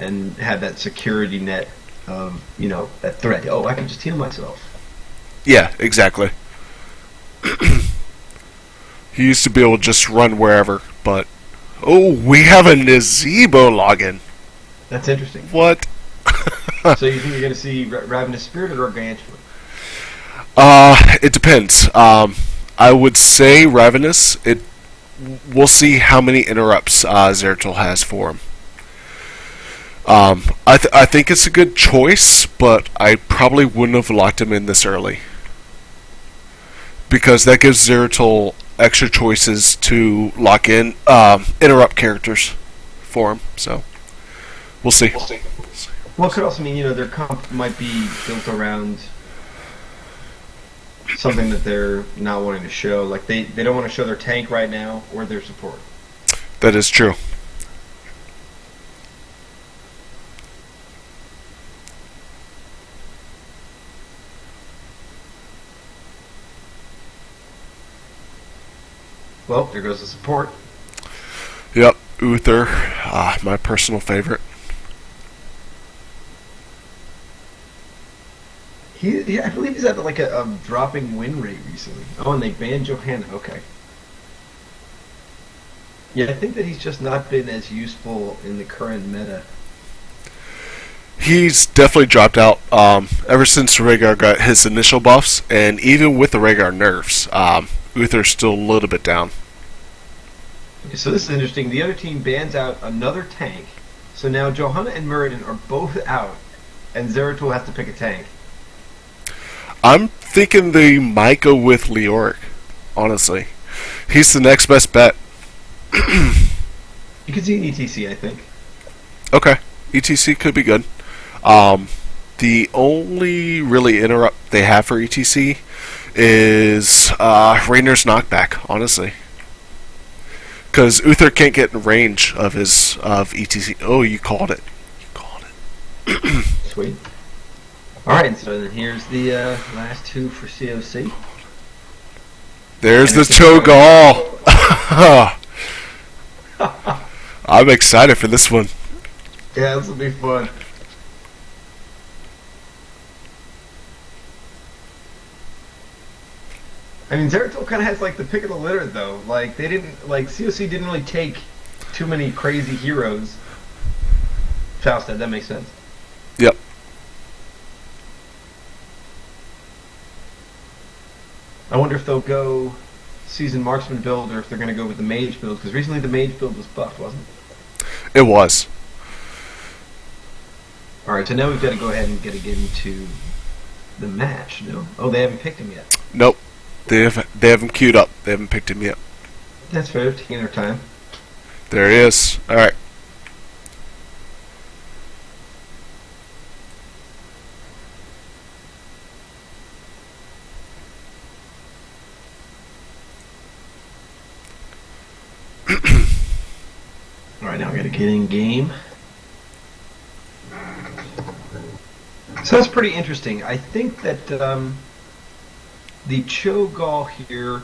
and have that security net of, that threat. Oh, I can just heal myself. Yeah, exactly. He used to be able to just run wherever, but oh, we have a Nazebo login. That's interesting. What? So you think you're going to see Ravenous Spirit or Gargantuan? It depends. I would say Ravenous. We'll see how many interrupts Zeratul has for him. I think it's a good choice, but I probably wouldn't have locked him in this early because that gives Zeratul extra choices to lock in interrupt characters for him. So we'll see. Well, it could also mean, their comp might be built around something that they're not wanting to show. Like, they don't want to show their tank right now or their support. That is true. Well, there goes the support. Yep, Uther, my personal favorite. I believe he's had like a dropping win rate recently. Oh, and they banned Johanna. Okay. Yeah, I think that he's just not been as useful in the current meta. He's definitely dropped out ever since Rhaegar got his initial buffs, and even with the Rhaegar nerfs, Uther's still a little bit down. Okay, so this is interesting. The other team bans out another tank. So now Johanna and Muradin are both out, and Zeratul has to pick a tank. I'm thinking they might go with Leoric, honestly. He's the next best bet. You could see an ETC, I think. Okay, ETC could be good. The only really interrupt they have for ETC is Rainer's knockback, honestly. Because Uther can't get in range of ETC. Oh, you called it. You called it. Sweet. Alright, so then here's the last two for COC. There's the Cho'Gall. I'm excited for this one. Yeah, this will be fun. I mean, Zeratul kind of has like the pick of the litter, though. Like COC didn't really take too many crazy heroes. Faustad, that makes sense. Yep. I wonder if they'll go seasoned marksman build or if they're going to go with the mage build, because recently the mage build was buffed, wasn't it? It was. Alright, so now we've got to go ahead and get into the match, no? Oh, they haven't picked him yet. Nope. They haven't queued up. They haven't picked him yet. That's fair, taking their time. There he is. Alright. Alright, now we got to get in game. So that's pretty interesting. I think that the Cho'Gall here,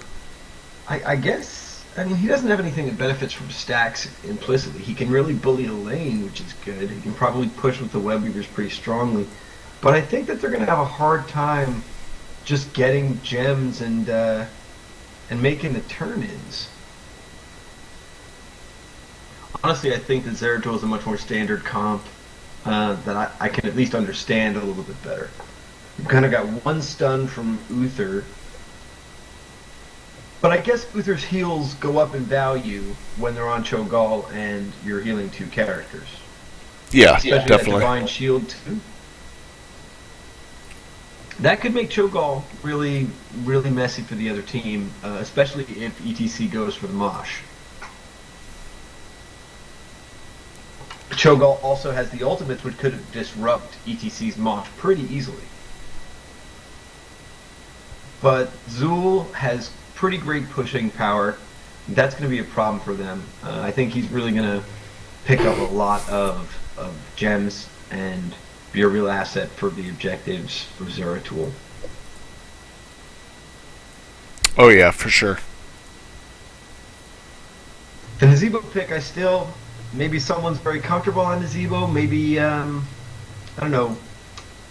I guess, I mean, he doesn't have anything that benefits from stacks implicitly. He can really bully a lane, which is good. He can probably push with the web weavers pretty strongly. But I think that they're going to have a hard time just getting gems and making the turn-ins. Honestly, I think that Zeratul is a much more standard comp that I can at least understand a little bit better. You've kind of got one stun from Uther, but I guess Uther's heals go up in value when they're on Cho'Gall and you're healing two characters. Yeah, Especially definitely. that Divine Shield too. That could make Cho'Gall really, really messy for the other team, especially if ETC goes for the Mosh. Cho'Gall also has the ultimates, which could disrupt ETC's Mosh pretty easily. But Zul has pretty great pushing power. That's going to be a problem for them. I think he's really going to pick up a lot of gems and be a real asset for the objectives for Zeratul. Oh yeah, for sure. The Nazebo pick, I still maybe someone's very comfortable on the Zebo. Maybe I don't know.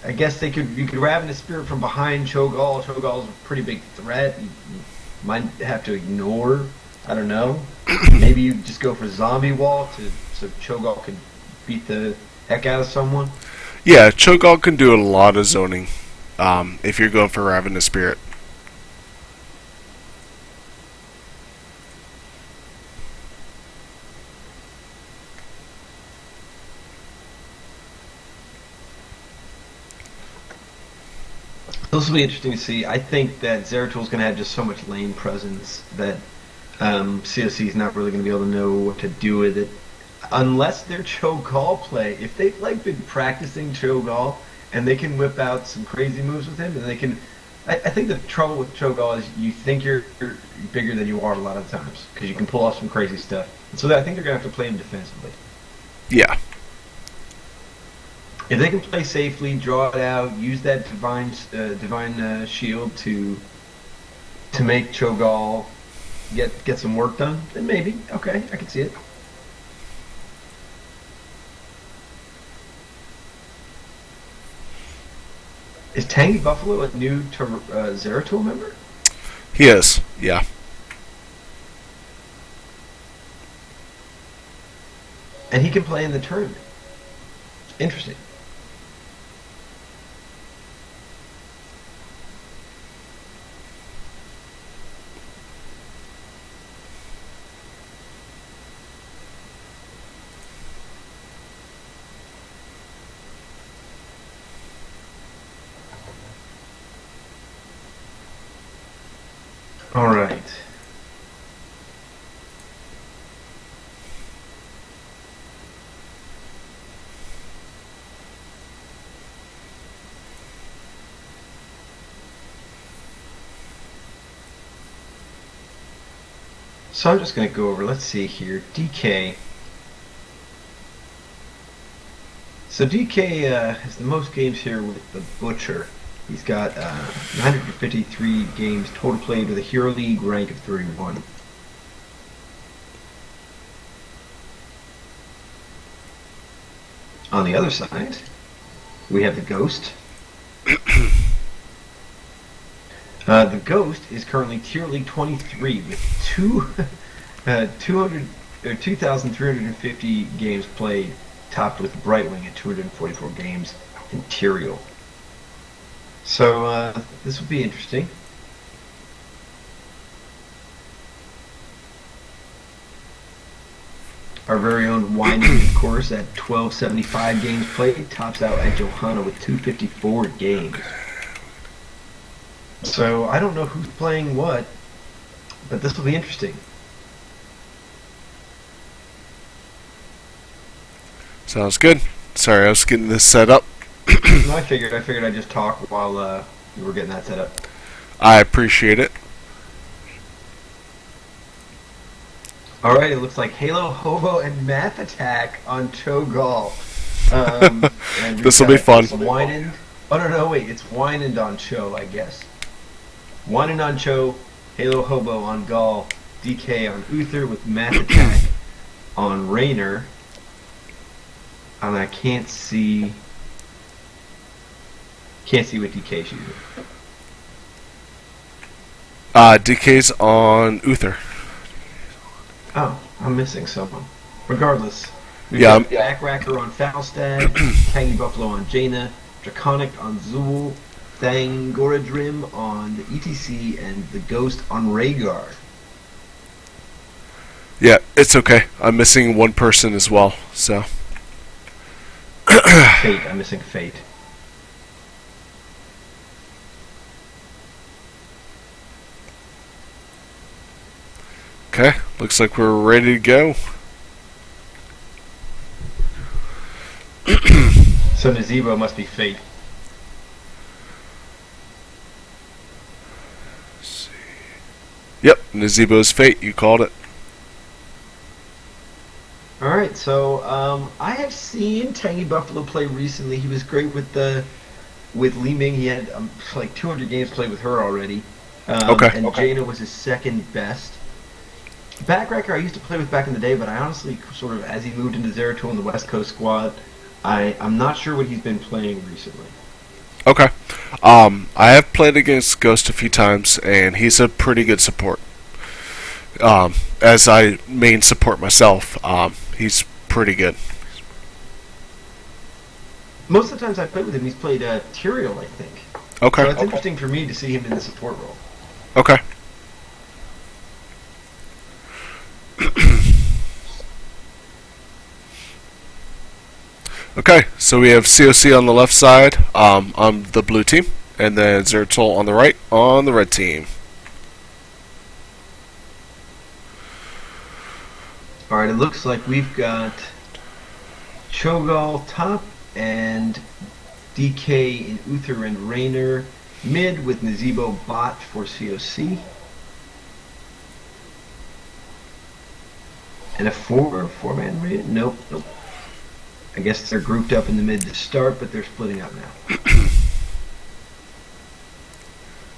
I guess you could Ravenous Spirit from behind Cho'Gall. Cho'Gall's a pretty big threat. You might have to ignore. I don't know. Maybe you just go for Zombie Wall so Cho'Gall can beat the heck out of someone. Yeah, Cho'Gall can do a lot of zoning if you're going for Ravenous Spirit. This will be interesting to see. I think that Zeratul's going to have just so much lane presence that COC is not really going to be able to know what to do with it. Unless they're Cho'Gall play. If they've been practicing Cho'Gall and they can whip out some crazy moves with him, and they can. I think the trouble with Cho'Gall is you think you're bigger than you are a lot of times because you can pull off some crazy stuff. So I think they're going to have to play him defensively. Yeah. If they can play safely, draw it out, use that divine shield to make Cho'Gall get some work done, then maybe okay, I can see it. Is Tangy Buffalo a new Zeratul member? He is, yeah. And he can play in the tournament. Interesting. All right. So I'm just going to go over, let's see here, DK. So DK has the most games here with the Butcher. He's got 953 games total played with a Hero League rank of 31. On the other side, we have the Ghost. The Ghost is currently Tier League 23 with 2,350 games played, topped with Brightwing at 244 games, and Tyrael. So this will be interesting. Our very own Winding, of course, at 1,275 games played, tops out at Johanna with 254 games. So I don't know who's playing what, but this will be interesting. Sounds good. Sorry, I was getting this set up. I figured I'd just talk while you were getting that set up. I appreciate it. Alright, it looks like Halo, Hobo, and Math Attack on Cho'Gall. This will be fun. Wynand. Oh, no, wait. It's Wynand on Cho, I guess. Wynand on Cho, Halo, Hobo on Gall, DK on Uther with Math Attack on Raynor. And I can't see what DK's using. DK's on Uther. Oh, I'm missing someone. Regardless, we've Yeah, got Backracker on Falstad, Tangy Buffalo on Jaina, Draconic on Zool, Thangoradrim on the ETC, and the Ghost on Rhaegar. Yeah, it's okay. I'm missing one person as well, so. Fate, I'm missing Fate. Okay, looks like we're ready to go. So Nazebo must be Fate. Let's see. Yep, Nazebo's fate. You called it. Alright, so I have seen Tangy Buffalo play recently. He was great with Li Ming. He had like 200 games played with her already. Okay. And Jaina was his second best. Backcracker I used to play with back in the day, but I honestly sort of, as he moved into Zeratul in the West Coast squad, I'm not sure what he's been playing recently. Okay. I have played against Ghost a few times, and he's a pretty good support. As I main support myself, he's pretty good. Most of the times I played with him, he's played Tyrael, I think. Okay. So it's interesting for me to see him in the support role. Okay. Okay, so we have COC on the left side, on the blue team, and then Zeratul on the right, on the red team. Alright, it looks like we've got Cho'Gall top and DK and Uther and Raynor mid with Nazebo bot for COC. And a four-man raid? Nope. I guess they're grouped up in the mid to start, but they're splitting up now.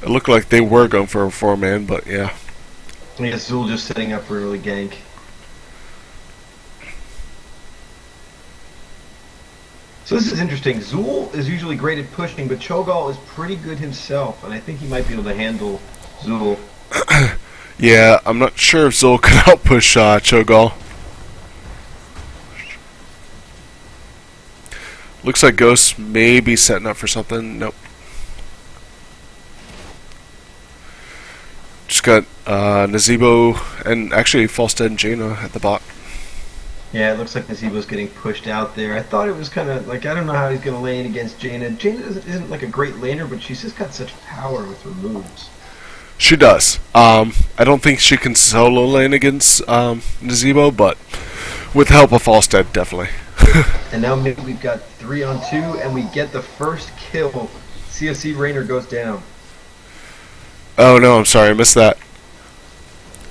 It looked like they were going for a 4-man, but yeah. I guess Zul just setting up for early gank. So this is interesting. Zul is usually great at pushing, but Cho'Gall is pretty good himself, and I think he might be able to handle Zul. Yeah, I'm not sure if Zul can outpush Cho'Gall. Looks like Ghost may be setting up for something. Nope. Just got Nazebo and actually Falstead and Jaina at the bot. Yeah, it looks like Nazebo's getting pushed out there. I thought it was kind of like, I don't know how he's going to lane against Jaina. Jaina isn't like a great laner, but she's just got such power with her moves. She does. I don't think she can solo lane against Nazebo, but with the help of Falstead, definitely. And now maybe we've got 3-on-2, and we get the first kill. COC Raynor goes down. Oh no, I'm sorry, I missed that.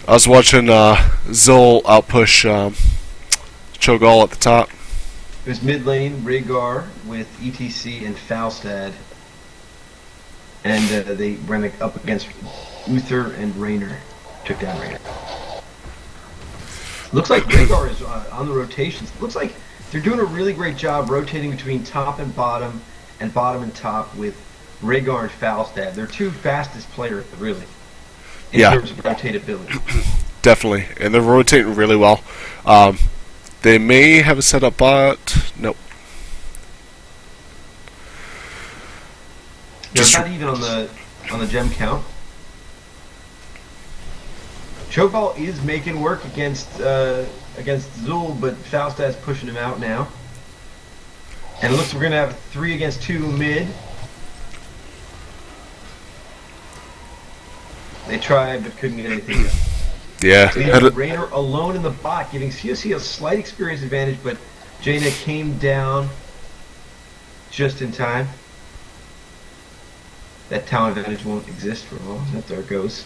I was watching Zul outpush Cho'Gall at the top. It was mid lane, Rhaegar with ETC and Falstad. And they ran up against Uther and Raynor. Took down Raynor. Looks like Rhaegar is on the rotations. Looks like they're doing a really great job rotating between top and bottom and top with Rhaegar and Falstad. They're two fastest players, really, in terms of rotatability. Definitely, and they're rotating really well. They may have a setup bot. Nope. They're not even on the gem count. Cho'Gall is making work against Zul, but Falstad's pushing him out now. And it looks like we're gonna have 3 against 2 mid. They tried but couldn't get anything done. Yeah. So you have Raynor alone in the bot, giving COC a slight experience advantage, but Jaina came down just in time. That talent advantage won't exist for long. There it goes.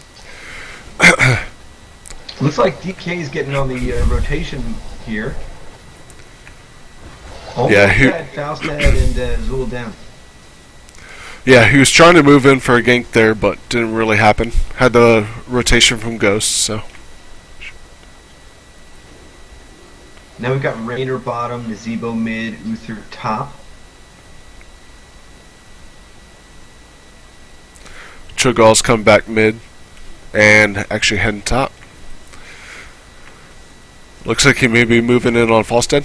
Looks like DK is getting on the rotation here. Almost had Falstad and Zul down. Yeah, he was trying to move in for a gank there, but didn't really happen. Had the rotation from Ghost, so. Now we've got Raynor bottom, Nazebo mid, Uther top. Cho'Gall's come back mid and actually heading top. Looks like he may be moving in on Falstead.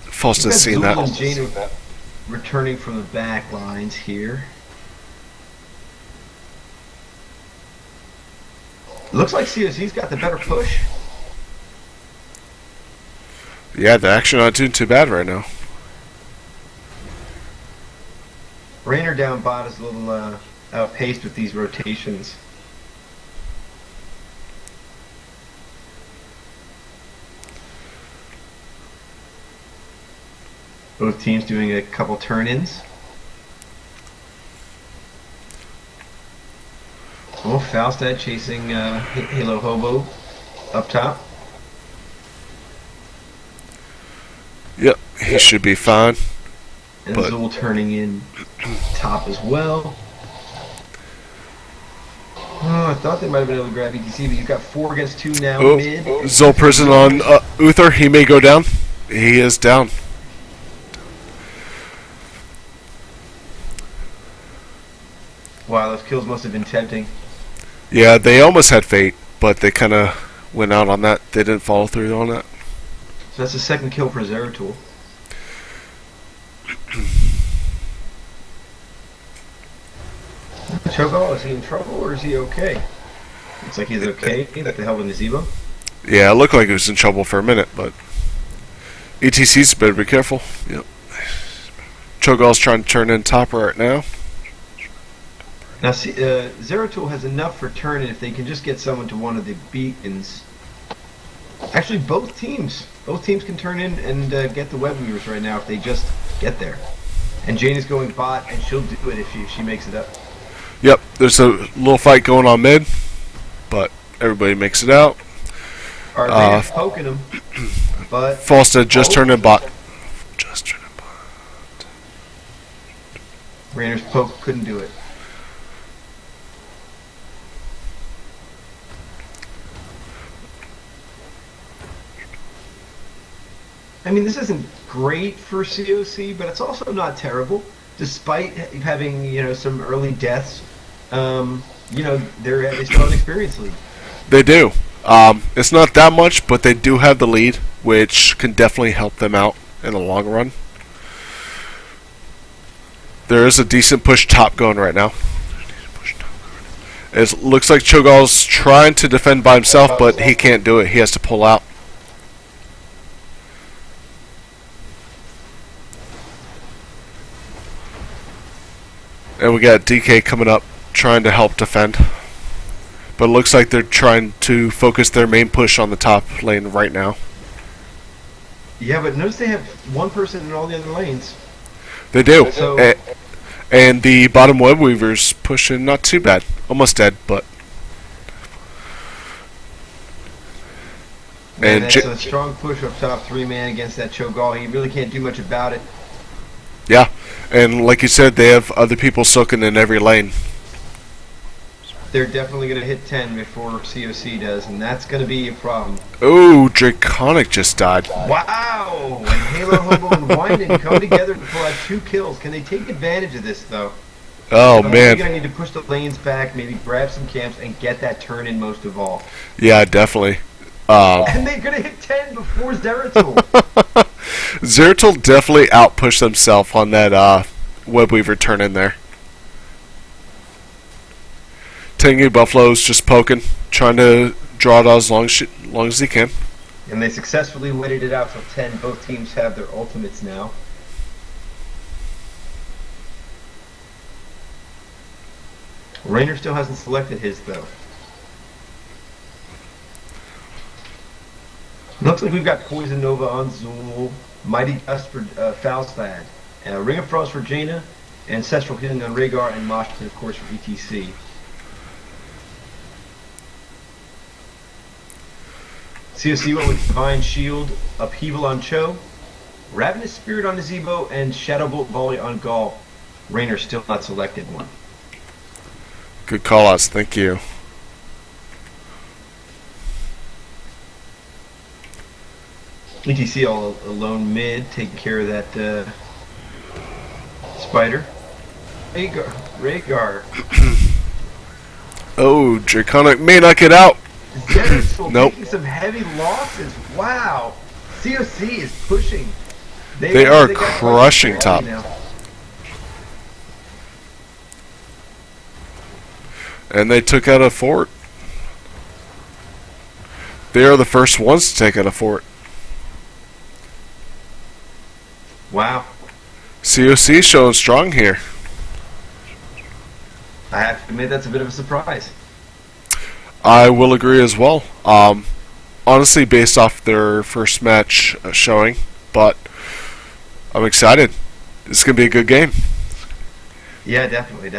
Falstead's seeing that. And Jaina returning from the back lines here. Looks like COC's got the better push. Yeah, they're actually not doing too bad right now. Raynor down bot is a little outpaced with these rotations. Both teams doing a couple turn-ins. Oh, Falstad chasing Halo Hobo up top. Yep, he should be fine. And Zul turning in top as well. Oh, I thought they might have been able to grab ETC, but you've got 4 against 2 now Oh, mid. Zol prison on Uther. He may go down. He is down. Wow, those kills must have been tempting. Yeah, they almost had fate, but they kind of went out on that. They didn't follow through on that. So that's the second kill for Zeratul. Cho'Gall, is he in trouble or is he okay? Looks like he's okay. What the hell with Nazeebo? Yeah, it looked like he was in trouble for a minute, but ETC's better be careful. Yep. Cho'Gall's trying to turn in topper right now. Now, see, Zeratul has enough for turn if they can just get someone to one of the beacons. Actually, both teams can turn in and get the web weavers right now if they just get there. And Jane is going bot, and she'll do it if she makes it up. Yep, there's a little fight going on mid, but everybody makes it out. Arlena's poking him, but Falstad just turned in bot. Just turned in bot. Rainer's poke couldn't do it. I mean, this isn't great for COC, but it's also not terrible. Despite having some early deaths, they still have an experience lead. They do. It's not that much, but they do have the lead, which can definitely help them out in the long run. There is a decent push top going right now. It looks like Cho'Gall's trying to defend by himself, but he can't do it. He has to pull out. And we got DK coming up, trying to help defend. But it looks like they're trying to focus their main push on the top lane right now. Yeah, but notice they have one person in all the other lanes. They do. So, and the bottom web weavers pushing not too bad. Almost dead, but... Man, that's a strong push up top 3-man against that Cho'Gall. He really can't do much about it. Yeah, and like you said, they have other people soaking in every lane. They're definitely going to hit 10 before COC does, and that's going to be a problem. Oh, Draconic just died. Wow! And Halo, Hobo, and Winden come together to pull out 2 kills. Can they take advantage of this, though? Oh, man. man. They're going to need to push the lanes back, maybe grab some camps, and get that turn in most of all. Yeah, definitely. And they're going to hit 10 before Zeratul. Zeratul definitely outpushed themselves on that web weaver turn in there. Tengu Buffalo's just poking, trying to draw it out as long as he can. And they successfully waited it out till 10. Both teams have their ultimates now. Rainer still hasn't selected his, though. Looks like we've got Poison Nova on Zool, Mighty Gust for Falstad, Ring of Frost for Jaina, Ancestral Healing on Rhaegar, and Moshpit, of course, for ETC. COC went with Divine Shield, Upheaval on Cho, Ravenous Spirit on Nazeebo, and Shadowbolt Volley on Gaul. Rainer still not selected one. Good call-outs, thank you. ETC all alone mid, taking care of that spider. Rhaegar. Oh, Draconic may not get out. Zeratul Nope. taking some heavy losses. Wow. COC is pushing. They are crushing top. Now. And they took out a fort. They are the first ones to take out a fort. Wow. COC showing strong here. I have to admit that's a bit of a surprise. I will agree as well. Honestly, based off their first match showing, but I'm excited. It's going to be a good game. Yeah, definitely.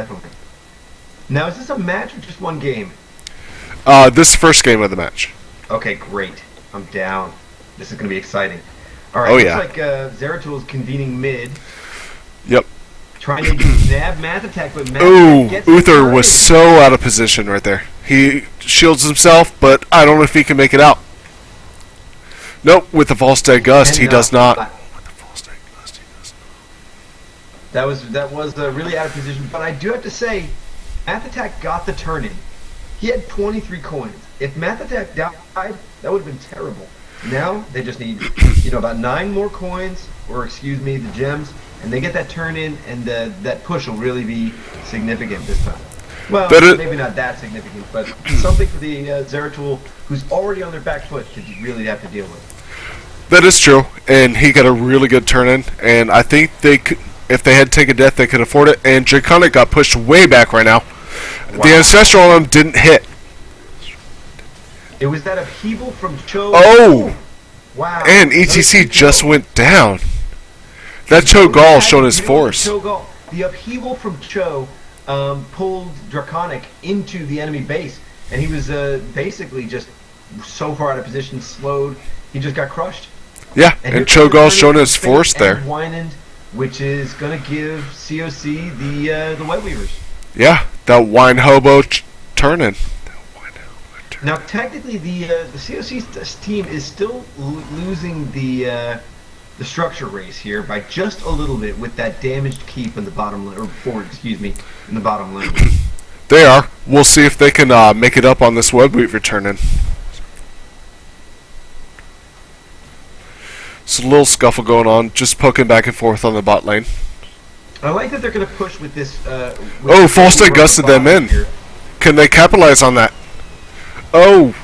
Now, is this a match or just one game? This first game of the match. Okay, great. I'm down. This is going to be exciting. All right, oh, looks yeah. like Zeratul is convening mid. Yep. Trying to nab Math Attack, but Math Ooh, Attack gets the Uther turn was in. so out of position right there. He shields himself, but I don't know if he can make it out. Nope, with the false dead gust, he does not. With the false dead gust, he does not. That was really out of position, but I do have to say, Math Attack got the turn in. He had 23 coins. If Math Attack died, that would have been terrible. Now they just need, about 9 more coins, or excuse me, the gems, and they get that turn in, and that push will really be significant this time. Well, maybe not that significant, but something for the Zeratul, who's already on their back foot, to really have to deal with. That is true, and he got a really good turn in, and I think they could, if they had taken death, they could afford it. And Draconic got pushed way back right now. Wow. The Ancestral on him didn't hit. It was that upheaval from Cho. Oh! Wow. And ETC just went down. That Cho Gall showing his force. The upheaval from Cho pulled Draconic into the enemy base, and he was basically just so far out of position, slowed. He just got crushed. Yeah, and Cho Gall showing his force there. Wynand, which is going to give COC the Web Weavers. Yeah, that Wine Hobo turning. Now, technically, the COC team is still losing the structure race here by just a little bit with that damaged keep in the bottom lane, or forward, excuse me, in the bottom lane. They are. We'll see if they can make it up on this Web Weaver turn-in. It's a little scuffle going on, just poking back and forth on the bot lane. I like that they're going to push with this. False Dead gusted them in. Here. Can they capitalize on that? Oh,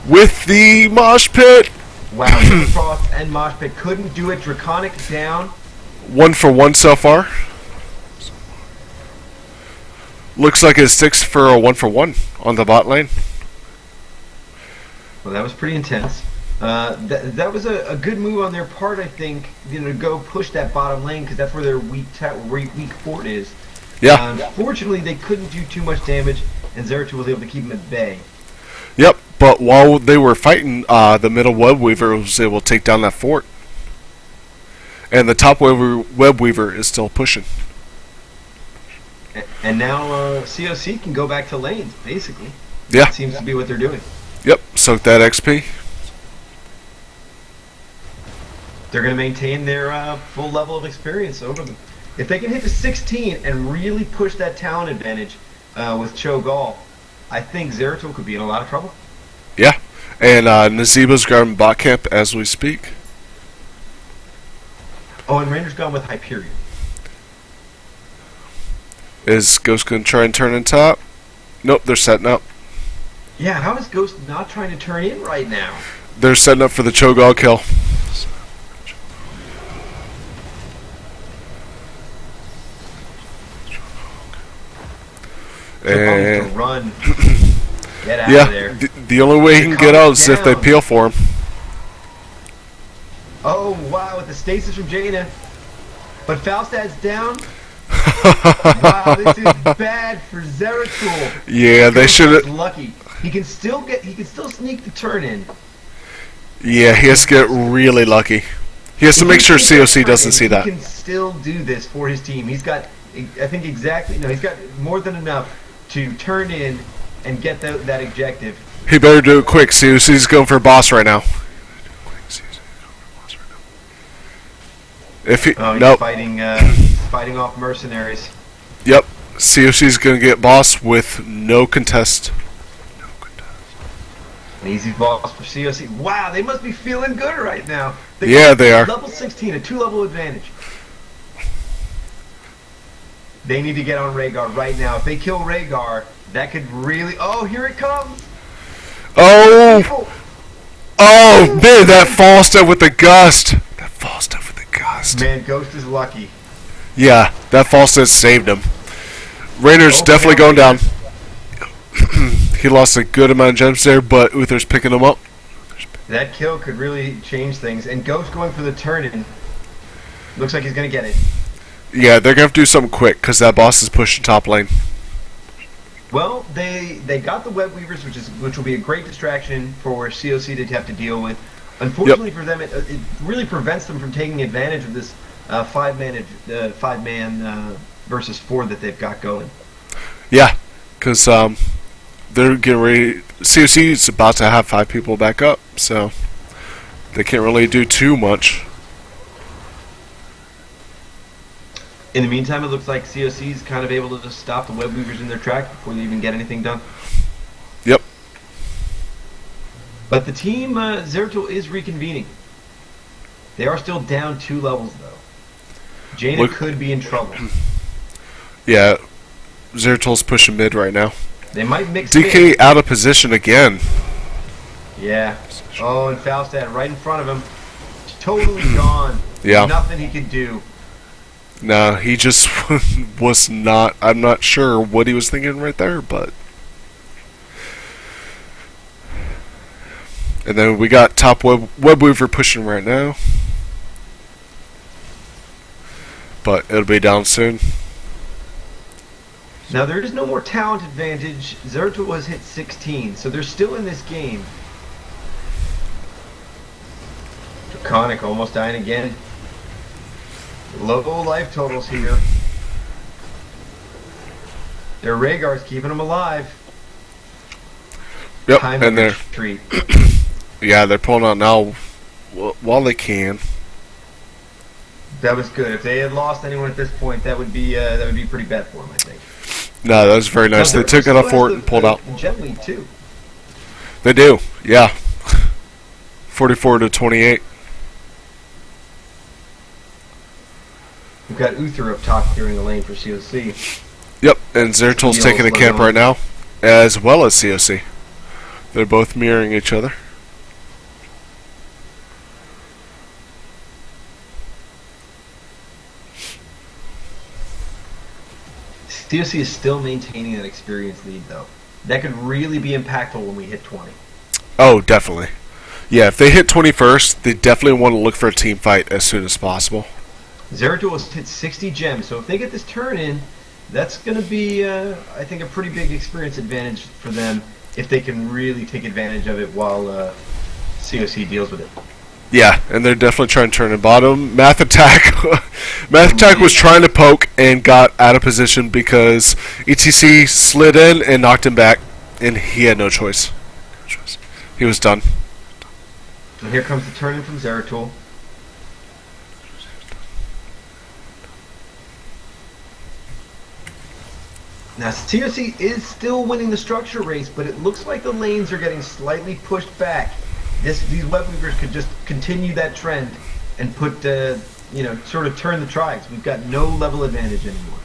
with the mosh pit. Wow, Frost and mosh pit couldn't do it. Draconic down. 1 for 1 so far. Looks like it's 6 for a 1 for 1 on the bot lane. Well, that was pretty intense. That was a good move on their part, I think. To go push that bottom lane because that's where their weak fort is. Yeah. Fortunately, they couldn't do too much damage, and Zeratul was able to keep them at bay. Yep, but while they were fighting, the middle Web Weaver was able to take down that fort. And the top Web Weaver is still pushing. And now COC can go back to lanes, basically. Yeah. That seems to be what they're doing. Yep, soak that XP. They're going to maintain their full level of experience over them. If they can hit the 16 and really push that talent advantage with Cho Gall, I think Zeratul could be in a lot of trouble. Yeah, and Nazeeba's grabbing bot camp as we speak. Oh, and Ranger's gone with Hyperion. Is Ghost going to try and turn in top? Nope, they're setting up. Yeah, how is Ghost not trying to turn in right now? They're setting up for the Cho Gall kill. And to run. Get out of there. The only way he can get out is if they peel for him. Oh, wow, with the stasis from Jaina. But Falstad's down. Wow, this is bad for Zeratul. Yeah, they should have. Lucky. He can still sneak the turn in. Yeah, he has to get really lucky. He has to make sure COC doesn't see that. He can still do this for his team. He's got, I think he's got more than enough to turn in and get that objective. He better do it quick. COC's going for boss right now. If he, he's fighting off mercenaries. Yep, COC's going to get boss with no contest. An easy boss for COC. Wow, they must be feeling good right now. Yeah, they are. Level 16, a 2-level advantage. They need to get on Rhaegar right now. If they kill Rhaegar, that could really... Oh, here it comes! Oh! Oh, man, that Falstad with the gust. That Falstad with the gust. Man, Ghost is lucky. Yeah, that Falstad saved him. Rainer's definitely going down. He lost a good amount of gems there, but Uther's picking him up. That kill could really change things. And Ghost going for the turn-in. Looks like he's going to get it. Yeah, they're going to have to do something quick, because that boss is pushing top lane. Well, they got the Web Weavers, which will be a great distraction for COC to have to deal with. Unfortunately for them, it really prevents them from taking advantage of this five-man versus 4 that they've got going. Yeah, because they're getting ready. COC is about to have 5 people back up, so they can't really do too much. In the meantime, it looks like COC is kind of able to just stop the web weavers in their track before they even get anything done. Yep. But the team, Zeratul, is reconvening. They are still down 2 levels, though. Jaina could be in trouble. Yeah, Zeratul's pushing mid right now. They might mix DK mid. out of position again. Yeah. Oh, and Falstad right in front of him. Totally gone. Yeah. Nothing he could do. No, he just was not. I'm not sure what he was thinking right there, but. And then we got top Webweaver pushing right now. But it'll be down soon. Now, there is no more talent advantage. Zeratul has hit 16, so they're still in this game. Draconic almost dying again. Low life totals here. Their Rhaegar's keeping them alive. Yep, Time and to they're retreat. yeah, they're pulling out now while they can. That was good. If they had lost anyone at this point, that would be pretty bad for them, I think. No, that was very nice. They took it off fort and pulled out. Jet lead too. They do, yeah. 44 to 28. We've got Uther up top clearing the lane for COC. Yep, and Zeratul's taking a camp right now, as well as COC. They're both mirroring each other. COC is still maintaining that experience lead, though. That could really be impactful when we hit 20. Oh, definitely. Yeah, if they hit 21st, they definitely want to look for a team fight as soon as possible. Zeratul has hit 60 gems, so if they get this turn in, that's going to be, I think, a pretty big experience advantage for them if they can really take advantage of it while COC deals with it. Yeah, and they're definitely trying to turn in bottom. Math Attack was trying to poke and got out of position because ETC slid in and knocked him back, and he had no choice. He was done. And here comes the turn in from Zeratul. Now, COC is still winning the structure race, but it looks like the lanes are getting slightly pushed back. These web weavers could just continue that trend and put, sort of turn the tribes. We've got no level advantage anymore.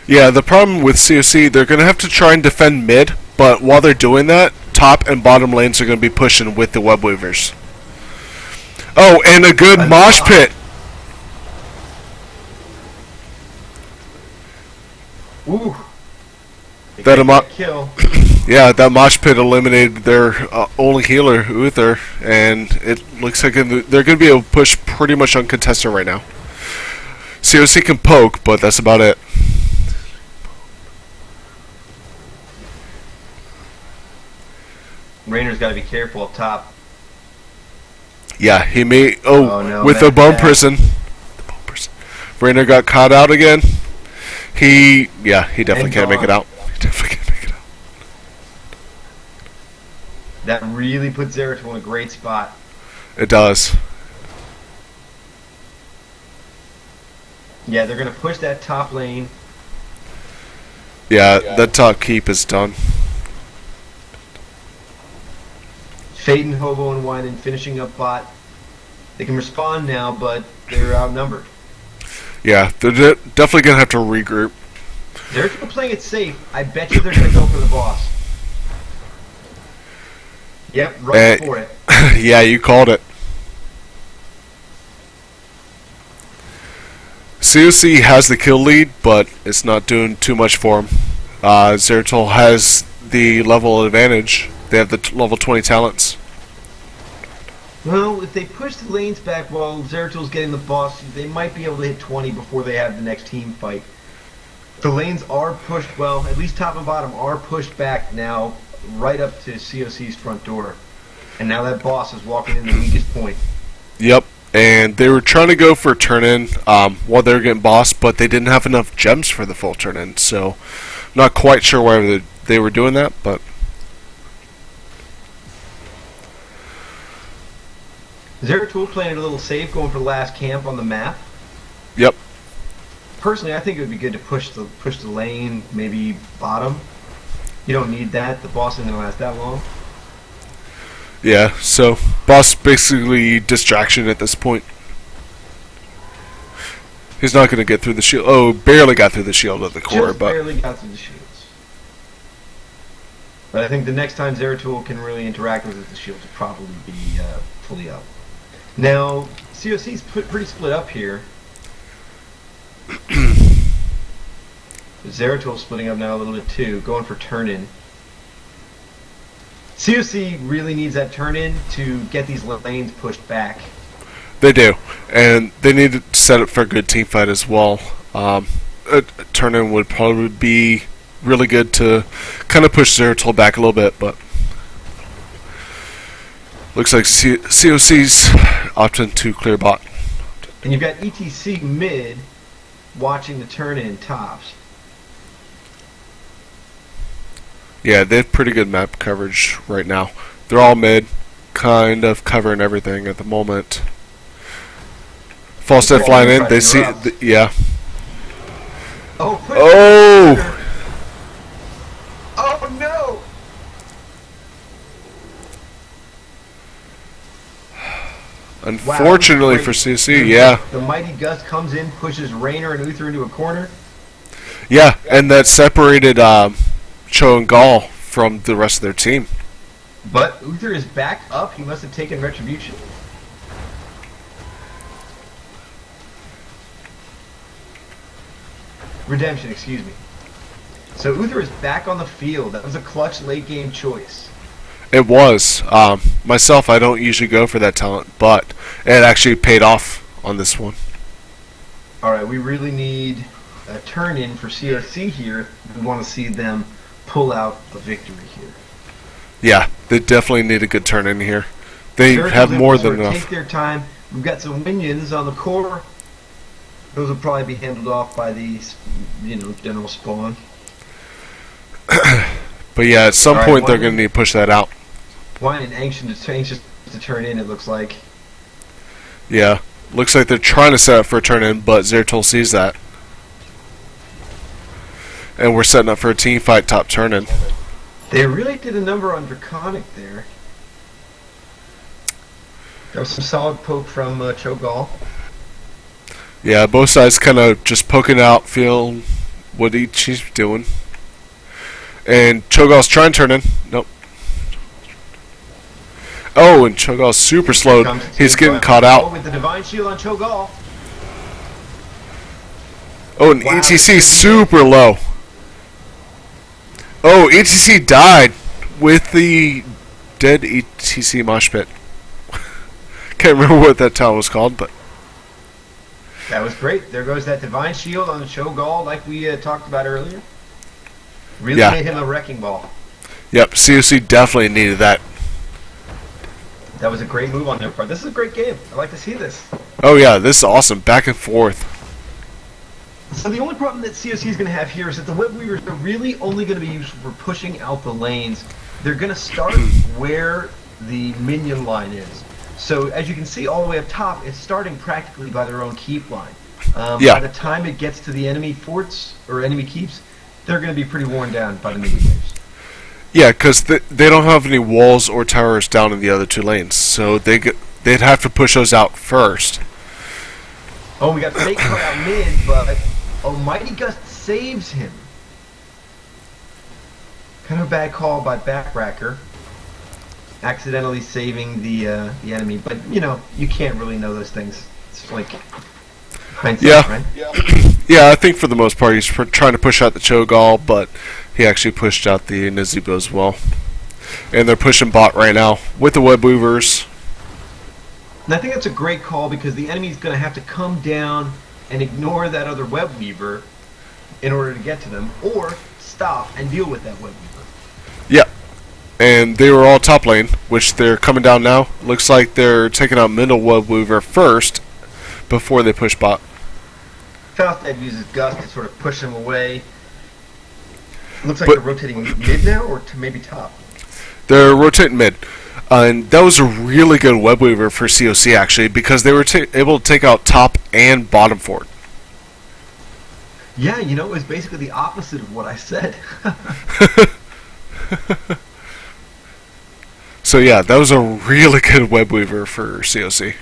Yeah, the problem with COC, they're going to have to try and defend mid, but while they're doing that, top and bottom lanes are going to be pushing with the web weavers. Oh, and a good mosh pit. Ooh. Kill. Yeah, that mosh pit eliminated their only healer, Uther, and it looks like they're going to be able to push pretty much uncontested right now. COC can poke, but that's about it. Rainer's got to be careful up top. Yeah, he may. Oh, no, with the bone prison. Rainer got caught out again. He definitely can't make it out. He definitely can't make it out. That really puts Zeratul in a great spot. It does. Yeah, they're going to push that top lane. Yeah, that top keep is done. Phaeton, Hobo, and Winan finishing up bot. They can respond now, but they're outnumbered. Yeah, they're definitely going to have to regroup. Zeratul playing it safe. I bet you they're going to go for the boss. Yep, right for it. Yeah, you called it. COC has the kill lead, but it's not doing too much for him. Zeratul has the level advantage. They have the level 20 talents. Well, if they push the lanes back while Zeratul's getting the boss, they might be able to hit 20 before they have the next team fight. The lanes are pushed, well, at least top and bottom are pushed back now, right up to COC's front door. And now that boss is walking in the weakest point. Yep, and they were trying to go for a turn-in while they were getting bossed, but they didn't have enough gems for the full turn-in, so not quite sure why they were doing that, but... Zeratul playing a little safe, going for the last camp on the map. Yep. Personally, I think it would be good to push the lane, maybe bottom. You don't need that. The boss isn't going to last that long. Yeah, so boss basically distraction at this point. He's not going to get through the shield. Oh, barely got through the shield of the core, Just but barely got through the shields. But I think the next time Zeratul can really interact with it, the shields will probably be fully up. Now, COC's pretty split up here. Zeratul splitting up now a little bit too, going for turn-in. COC really needs that turn-in to get these lanes pushed back. they do, and they need to set up for a good team fight as well. A turn-in would probably be really good to kind of push Zeratul back a little bit, but looks like COC's opting to clear bot. And you've got ETC mid watching the turn-in tops. Yeah, they have pretty good map coverage right now. They're all mid, kind of covering everything at the moment. False step flying in, they see, yeah. Oh, oh no! Unfortunately for CC, yeah. The Mighty Gust comes in, pushes Raynor and Uther into a corner. Yeah, and that separated Cho and Gall from the rest of their team. But Uther is back up. He must have taken Retribution. Redemption, excuse me. So Uther is back on the field. That was a clutch late game choice. It was. Myself, I don't usually go for that talent, but it actually paid off on this one. Alright, we really need a turn-in for COC here. We want to see them pull out a victory here. Yeah, they definitely need a good turn in here. They have more than enough. Take their time. We've got some minions on the core. Those will probably be handled off by the, general spawn. But yeah, at some point they're going to need to push that out. Wine anxious to turn in, it looks like. Yeah, looks like they're trying to set up for a turn in, but Zeratul sees that. And we're setting up for a team fight top turn in. They really did a number on Draconic there. That was some solid poke from Cho'Gall. Yeah, both sides kind of just poking out, feeling what she's doing. And Cho'Gall's trying to turn in. Nope. Oh, and Cho'Gall's super slowed. He's getting caught out. With the Divine Shield on Cho'Gall. Oh, and wow, ETC super low. Oh, ETC died with the dead ETC mosh pit. Can't remember what that town was called, but that was great. There goes that Divine Shield on the Cho'Gall, like we talked about earlier. Really made him a wrecking ball. Yep, COC definitely needed that. That was a great move on their part. This is a great game. I like to see this. Oh yeah, this is awesome. Back and forth. So the only problem that COC is going to have here is that the Web Weavers are really only going to be used for pushing out the lanes. They're going to start where the minion line is. So as you can see all the way up top, it's starting practically by their own keep line. By the time it gets to the enemy forts or enemy keeps, they're going to be pretty worn down by the minion waves. Yeah, because they don't have any walls or towers down in the other two lanes, so they'd have to push those out first. Oh, we got Fake caught out mid, but Mighty Gust saves him. Kind of a bad call by Backracker. Accidentally saving the enemy, but you can't really know those things. It's like hindsight, right? Yeah, I think for the most part he's trying to push out the Cho'Gall, but he actually pushed out the Nazeebo as well. And they're pushing bot right now with the Web Weavers. And I think that's a great call because the enemy's going to have to come down and ignore that other Web Weaver in order to get to them, or stop and deal with that Web Weaver. Yeah. and they were all top lane, which they're coming down now. Looks like they're taking out middle web weaver first before they push bot. Falstad uses Gust to sort of push him away. Looks like But- they're rotating mid now, or to maybe top. They're rotating mid. And that was a really good web weaver for COC actually, because they were able to take out top and bottom fort. Yeah, you know, it was basically the opposite of what I said. So yeah, that was a really good web weaver for COC.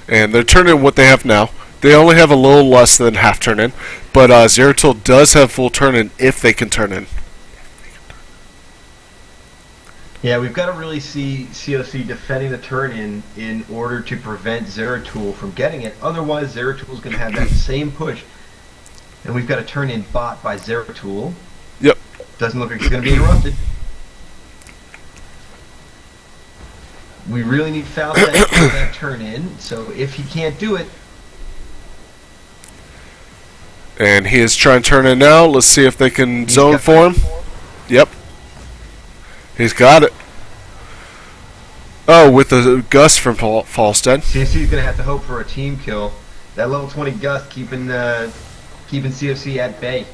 And they're turning what they have now. They only have a little less than half turn in, but Zeratul does have full turn in if they can turn in. Yeah, we've got to really see COC defending the turn in order to prevent Zeratul from getting it. Otherwise, Zeratul's going to have that same push. And we've got a turn in bot by Zeratul. Yep. Doesn't look like he's going to be interrupted. We really need Falstad to get that turn in, so if he can't do it... And he is trying to turn in now. Let's see if they can zone for him. Yep. He's got it. Oh, with the gust from Falstad. COC's going to have to hope for a team kill. That level 20 Gust keeping COC at bay.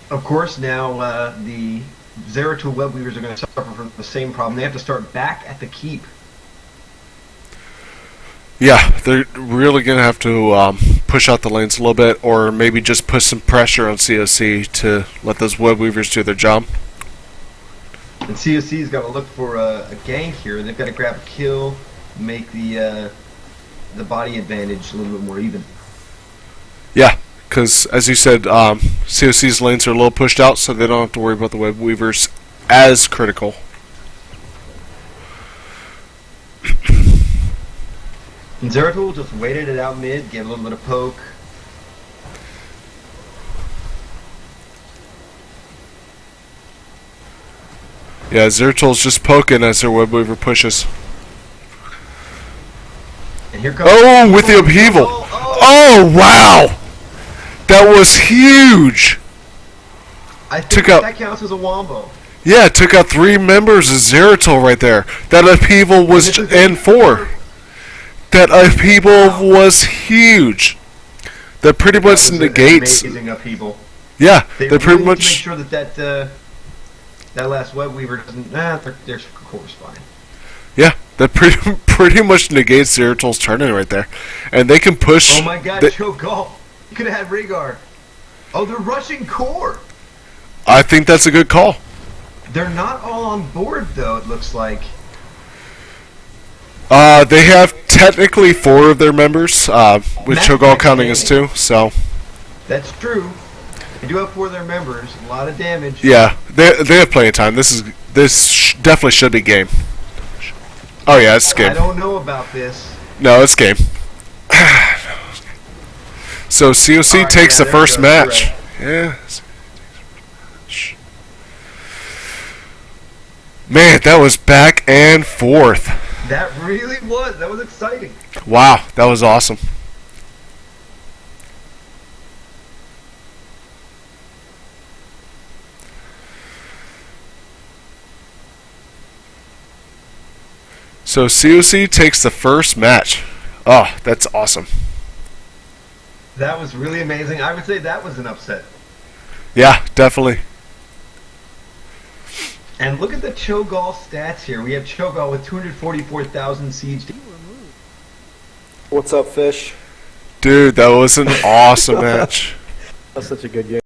Of course, now the Zeratul web weavers are going to suffer from the same problem. They have to start back at the keep. Yeah, they're really going to have to push out the lanes a little bit, or maybe just put some pressure on COC to let those web weavers do their job. And COC's got to look for a gank here. They've got to grab a kill, make the body advantage a little bit more even. Yeah, because as you said, COC's lanes are a little pushed out, so they don't have to worry about the web weavers as critical. And Zeratul just waited it out mid, gave a little bit of poke. Yeah, Zeratul's just poking as their web weaver pushes. And here comes... Oh, with the upheaval! Oh, wow! That was huge! I think took out- that counts as a wombo. Yeah, it took out 3 members of Zeratul right there. That upheaval was and 4. That upheaval was huge. That pretty much negates. Amazing upheaple. Yeah, They that really pretty need much. to make sure that last web weaver doesn't. They're corresponding. Yeah, that pretty much negates Zeratul's turn-in right there, and they can push. Oh my God, choke golf! You could have had Rhaegar. Oh, they're rushing core. I think that's a good call. They're not all on board though. It looks like. They have technically 4 of their members, with Cho'Gall counting as 2. So. That's true. They do have 4 of their members. A lot of damage. Yeah, they have plenty of time. This definitely should be game. Oh yeah, it's game. I don't know about this. No, it's game. So COC takes the first match. Yeah. Man, that was back and forth. That really was. That was exciting. Wow, that was awesome. So COC takes the first match. Oh, that's awesome. That was really amazing. I would say that was an upset. Yeah, definitely. And look at the Cho'Gall stats here. We have Cho'Gall with 244,000 siege. What's up, Fish? Dude, that was an awesome match. That's such a good game.